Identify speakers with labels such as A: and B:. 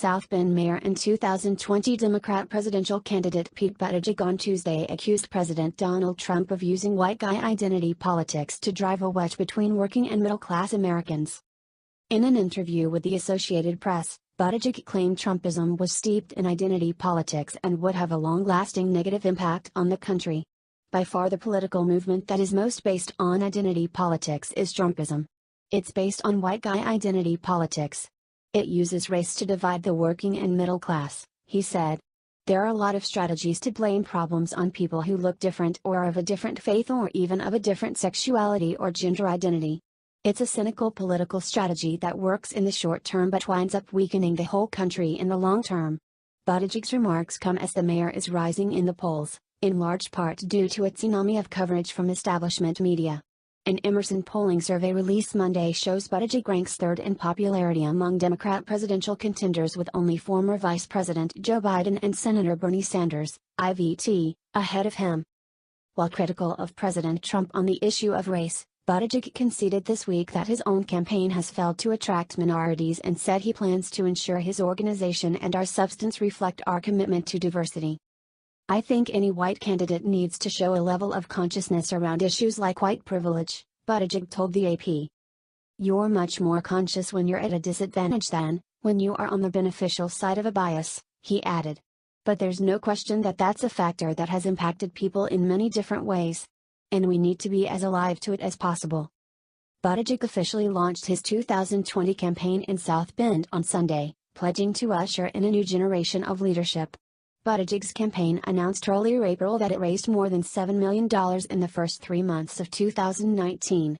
A: South Bend mayor and 2020 Democrat presidential candidate Pete Buttigieg on Tuesday accused President Donald Trump of using white guy identity politics to drive a wedge between working and middle-class Americans. In an interview with the Associated Press, Buttigieg claimed Trumpism was steeped in identity politics and would have a long-lasting negative impact on the country. By far the political movement that is most based on identity politics is Trumpism. It's based on white guy identity politics. It uses race to divide the working and middle class, he said. There are a lot of strategies to blame problems on people who look different or are of a different faith or even of a different sexuality or gender identity. It's a cynical political strategy that works in the short term but winds up weakening the whole country in the long term. Buttigieg's remarks come as the mayor is rising in the polls, in large part due to a tsunami of coverage from establishment media. An Emerson polling survey released Monday shows Buttigieg ranks third in popularity among Democrat presidential contenders, with only former Vice President Joe Biden and Senator Bernie Sanders, IVT, ahead of him. While critical of President Trump on the issue of race, Buttigieg conceded this week that his own campaign has failed to attract minorities and said he plans to ensure his organization and our substance reflect our commitment to diversity. I think any white candidate needs to show a level of consciousness around issues like white privilege, Buttigieg told the AP. You're much more conscious when you're at a disadvantage than when you are on the beneficial side of a bias, he added. But there's no question that that's a factor that has impacted people in many different ways. And we need to be as alive to it as possible. Buttigieg officially launched his 2020 campaign in South Bend on Sunday, pledging to usher in a new generation of leadership. Buttigieg's campaign announced earlier April that it raised more than $7 million in the first 3 months of 2019,